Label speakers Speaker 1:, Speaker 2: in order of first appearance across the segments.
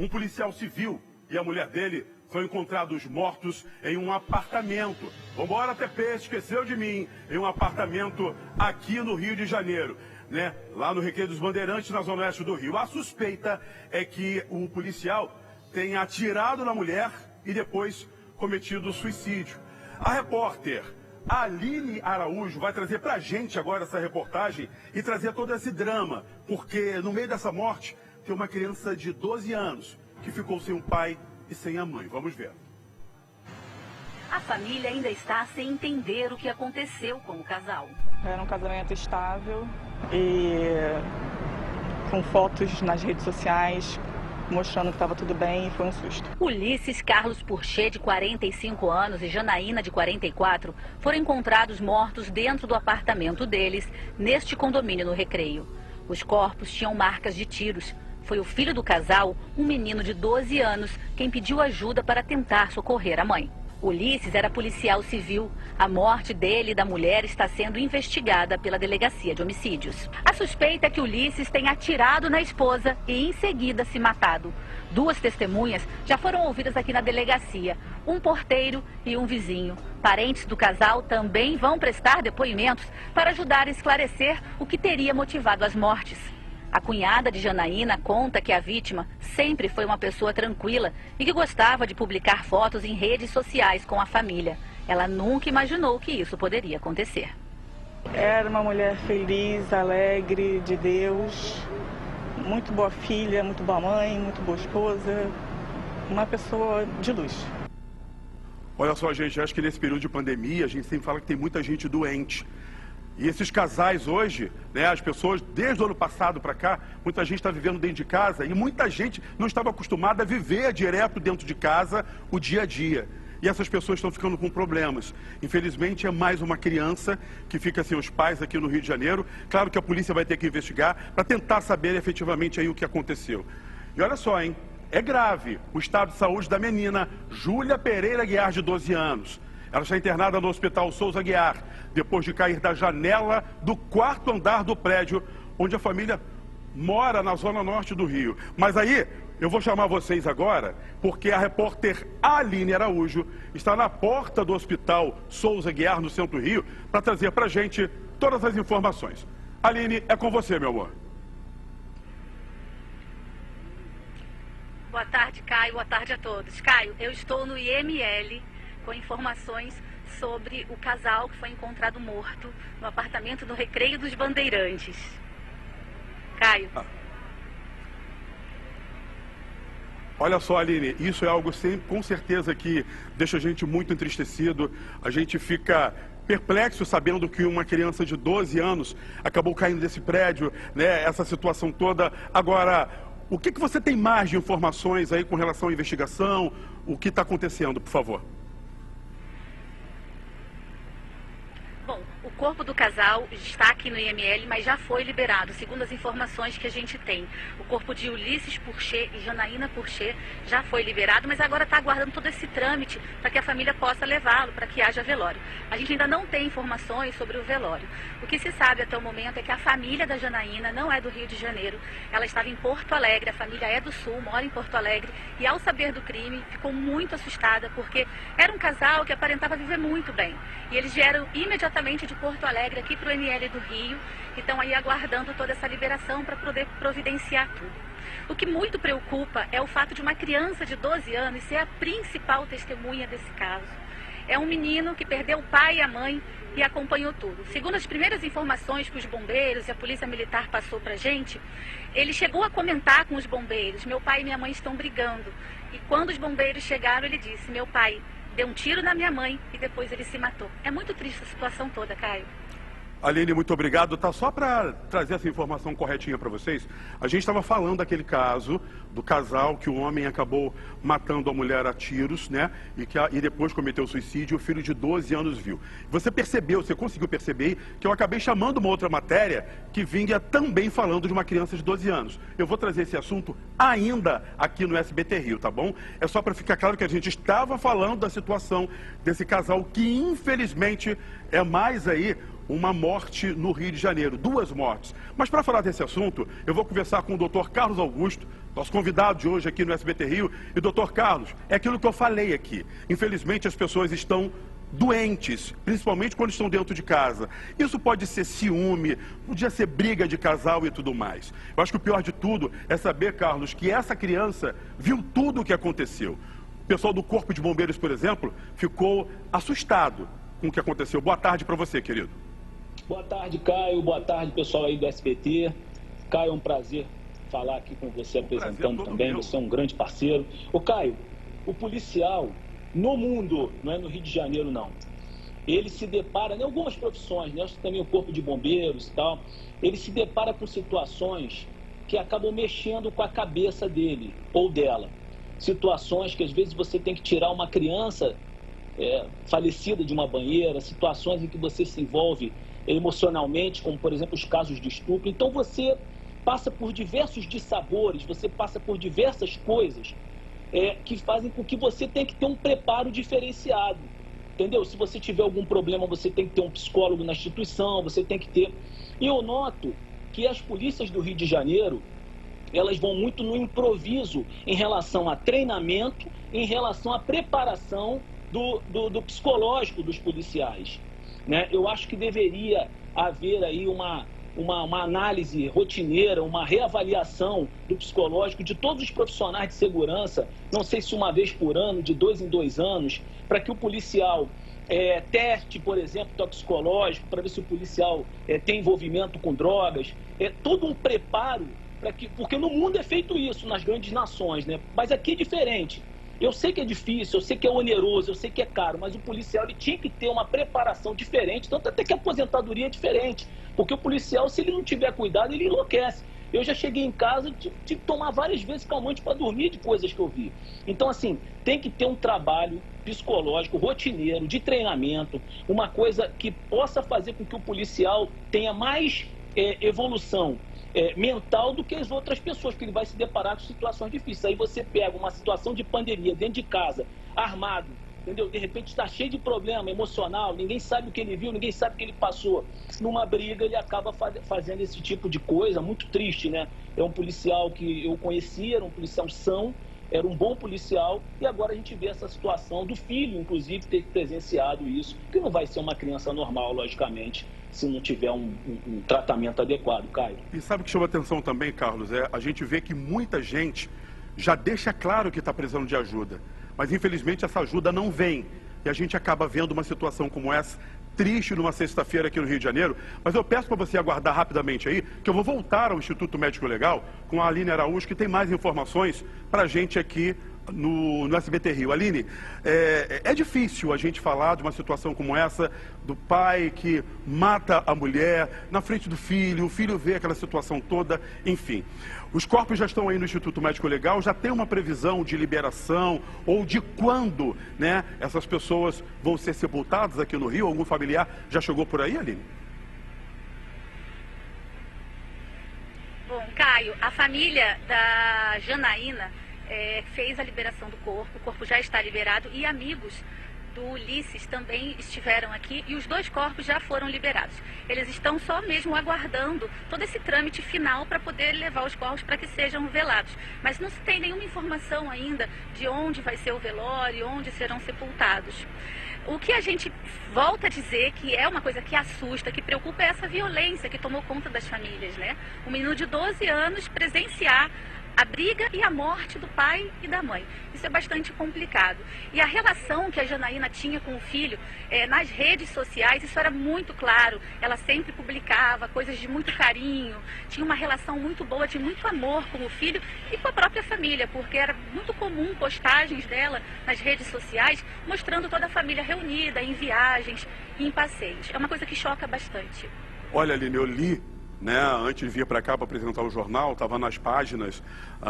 Speaker 1: Um policial civil e a mulher dele foram encontrados mortos em um apartamento. Vambora, TP, esqueceu de mim. Em um apartamento aqui no Rio de Janeiro, né? Lá no Recreio dos Bandeirantes, na zona oeste do Rio. A suspeita é que o policial tenha atirado na mulher e depois cometido suicídio. A repórter Aline Araújo vai trazer pra gente agora essa reportagem e trazer todo esse drama, porque no meio dessa morte tem uma criança de 12 anos que ficou sem o pai e sem a mãe. Vamos ver.
Speaker 2: A família ainda está sem entender o que aconteceu com o casal.
Speaker 3: Era um casamento estável e com fotos nas redes sociais mostrando que estava tudo bem e foi um susto.
Speaker 2: Ulisses Carlos Purchê, de 45 anos, e Janaína, de 44, foram encontrados mortos dentro do apartamento deles, neste condomínio no Recreio. Os corpos tinham marcas de tiros. Foi o filho do casal, um menino de 12 anos, quem pediu ajuda para tentar socorrer a mãe. Ulisses era policial civil. A morte dele e da mulher está sendo investigada pela Delegacia de Homicídios. A suspeita é que Ulisses tenha atirado na esposa e em seguida se matado. 2 testemunhas já foram ouvidas aqui na delegacia, um porteiro e um vizinho. Parentes do casal também vão prestar depoimentos para ajudar a esclarecer o que teria motivado as mortes. A cunhada de Janaína conta que a vítima sempre foi uma pessoa tranquila e que gostava de publicar fotos em redes sociais com a família. Ela nunca imaginou que isso poderia acontecer.
Speaker 3: Era uma mulher feliz, alegre, de Deus, muito boa filha, muito boa mãe, muito boa esposa, uma pessoa de luz.
Speaker 1: Olha só, gente, acho que nesse período de pandemia a gente sempre fala que tem muita gente doente. E esses casais hoje, né, as pessoas, desde o ano passado para cá, muita gente está vivendo dentro de casa e muita gente não estava acostumada a viver direto dentro de casa o dia a dia. E essas pessoas estão ficando com problemas. Infelizmente, é mais uma criança que fica sem os pais aqui no Rio de Janeiro. Claro que a polícia vai ter que investigar para tentar saber efetivamente aí o que aconteceu. E olha só, hein, é grave o estado de saúde da menina Júlia Pereira Guiar, de 12 anos. Ela está internada no Hospital Souza Guiar, depois de cair da janela do 4º andar do prédio, onde a família mora na zona norte do Rio. Mas aí, eu vou chamar vocês agora, porque a repórter Aline Araújo está na porta do Hospital Souza Guiar, no centro do Rio, para trazer para a gente todas as informações. Aline, é com você, meu amor.
Speaker 2: Boa tarde, Caio. Boa tarde a todos. Caio, eu estou no IML com informações sobre o casal que foi encontrado morto no apartamento do Recreio dos Bandeirantes. Caio.
Speaker 1: Olha só, Aline, isso é algo com certeza que deixa a gente muito entristecido. A gente fica perplexo sabendo que uma criança de 12 anos acabou caindo desse prédio, né? Essa situação toda. Agora, o que você tem mais de informações aí com relação à investigação? O que está acontecendo, por favor?
Speaker 2: Bom, o corpo do casal está aqui no IML, mas já foi liberado, segundo as informações que a gente tem. O corpo de Ulisses Purchê e Janaína Purchê já foi liberado, mas agora está aguardando todo esse trâmite para que a família possa levá-lo, para que haja velório. A gente ainda não tem informações sobre o velório. O que se sabe até o momento é que a família da Janaína não é do Rio de Janeiro. Ela estava em Porto Alegre, a família é do Sul, mora em Porto Alegre, e ao saber do crime ficou muito assustada, porque era um casal que aparentava viver muito bem. E eles vieram imediatamente de Porto Alegre aqui para o IML do Rio e estão aí aguardando toda essa liberação para poder providenciar tudo. O que muito preocupa é o fato de uma criança de 12 anos ser a principal testemunha desse caso. É um menino que perdeu o pai e a mãe e acompanhou tudo. Segundo as primeiras informações que os bombeiros e a polícia militar passou para a gente, ele chegou a comentar com os bombeiros: meu pai e minha mãe estão brigando. E quando os bombeiros chegaram, ele disse: meu pai deu um tiro na minha mãe e depois ele se matou. É muito triste a situação toda, Caio.
Speaker 1: Aline, muito obrigado. Tá, só para trazer essa informação corretinha para vocês, a gente estava falando daquele caso do casal que o homem acabou matando a mulher a tiros, né? E depois cometeu suicídio, o filho de 12 anos viu. Você percebeu, você conseguiu perceber que eu acabei chamando uma outra matéria que vinha também falando de uma criança de 12 anos. Eu vou trazer esse assunto ainda aqui no SBT Rio, tá bom? É só para ficar claro que a gente estava falando da situação desse casal que infelizmente é mais aí uma morte no Rio de Janeiro, 2 mortes. Mas para falar desse assunto, eu vou conversar com o Dr. Carlos Augusto, Nosso convidado de hoje aqui no SBT Rio, e doutor Carlos, é aquilo que eu falei aqui. Infelizmente as pessoas estão doentes, principalmente quando estão dentro de casa. Isso pode ser ciúme, podia ser briga de casal e tudo mais. Eu acho que o pior de tudo é saber, Carlos, que essa criança viu tudo o que aconteceu. O pessoal do Corpo de Bombeiros, por exemplo, ficou assustado com o que aconteceu. Boa tarde para você, querido.
Speaker 4: Boa tarde, Caio. Boa tarde, pessoal aí do SBT. Caio, é um prazer falar aqui com você, apresentando também. Você é um grande parceiro. Ô, Caio, o policial no mundo, não é no Rio de Janeiro, não, ele se depara, em algumas profissões, né, também o Corpo de Bombeiros e tal, ele se depara com situações que acabam mexendo com a cabeça dele ou dela. Situações que às vezes você tem que tirar uma criança falecida de uma banheira, situações em que você se envolve emocionalmente, como por exemplo os casos de estupro. Então você passa por diversos dissabores, você passa por diversas coisas que fazem com que você tenha que ter um preparo diferenciado, entendeu? Se você tiver algum problema, você tem que ter um psicólogo na instituição, você tem que ter... E eu noto que as polícias do Rio de Janeiro, elas vão muito no improviso em relação a treinamento, em relação à preparação do psicológico dos policiais, né? Eu acho que deveria haver aí uma análise rotineira, uma reavaliação do psicológico de todos os profissionais de segurança, não sei se uma vez por ano, de 2 em 2 anos, para que o policial teste, por exemplo, toxicológico, para ver se o policial tem envolvimento com drogas, todo um preparo, porque no mundo é feito isso, nas grandes nações, né? Mas aqui é diferente. Eu sei que é difícil, eu sei que é oneroso, eu sei que é caro, mas o policial ele tinha que ter uma preparação diferente, tanto até que a aposentadoria é diferente, porque o policial, se ele não tiver cuidado, ele enlouquece. Eu já cheguei em casa e tive que tomar várias vezes calmante para dormir de coisas que eu vi. Então, assim, tem que ter um trabalho psicológico, rotineiro, de treinamento, uma coisa que possa fazer com que o policial tenha mais evolução mental do que as outras pessoas, que ele vai se deparar com situações difíceis. Aí você pega uma situação de pandemia dentro de casa, armado, entendeu? De repente está cheio de problema emocional, ninguém sabe o que ele viu, ninguém sabe o que ele passou. Numa briga ele acaba fazendo esse tipo de coisa, muito triste, né? É um policial que eu conhecia, era um policial são, era um bom policial, e agora a gente vê essa situação do filho, inclusive, ter presenciado isso, que não vai ser uma criança normal, logicamente, se não tiver um tratamento adequado, Caio.
Speaker 1: E sabe o que chama atenção também, Carlos? A gente vê que muita gente já deixa claro que está precisando de ajuda, mas infelizmente essa ajuda não vem, e a gente acaba vendo uma situação como essa, triste numa sexta-feira aqui no Rio de Janeiro. Mas eu peço para você aguardar rapidamente aí, que eu vou voltar ao Instituto Médico Legal com a Aline Araújo, que tem mais informações para a gente aqui no SBT Rio. Aline, é difícil a gente falar de uma situação como essa, do pai que mata a mulher na frente do filho, o filho vê aquela situação toda, enfim. Os corpos já estão aí no Instituto Médico Legal, já tem uma previsão de liberação ou de quando, né, essas pessoas vão ser sepultadas aqui no Rio? Algum familiar já chegou por aí, Aline?
Speaker 2: Bom, Caio, a família da Janaína fez a liberação do corpo, o corpo já está liberado, e amigos do Ulisses também estiveram aqui e os 2 corpos já foram liberados. Eles estão só mesmo aguardando todo esse trâmite final para poder levar os corpos para que sejam velados. Mas não se tem nenhuma informação ainda de onde vai ser o velório, onde serão sepultados. O que a gente volta a dizer que é uma coisa que assusta, que preocupa, é essa violência que tomou conta das famílias, né? Um menino de 12 anos presenciar a briga e a morte do pai e da mãe. Isso é bastante complicado. E a relação que a Janaína tinha com o filho, nas redes sociais, isso era muito claro. Ela sempre publicava coisas de muito carinho, tinha uma relação muito boa, de muito amor com o filho e com a própria família, porque era muito comum postagens dela nas redes sociais, mostrando toda a família reunida, em viagens, em passeios. É uma coisa que choca bastante.
Speaker 1: Olha, Aline, eu li, né, antes de vir para cá para apresentar o jornal, estava nas páginas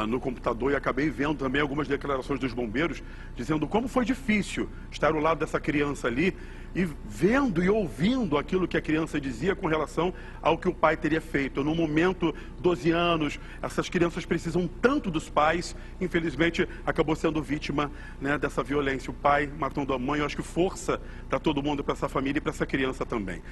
Speaker 1: no computador e acabei vendo também algumas declarações dos bombeiros dizendo como foi difícil estar ao lado dessa criança ali e vendo e ouvindo aquilo que a criança dizia com relação ao que o pai teria feito. No momento, 12 anos, essas crianças precisam tanto dos pais, infelizmente acabou sendo vítima, né, dessa violência. O pai matando a mãe, eu acho que força para todo mundo, para essa família e para essa criança também.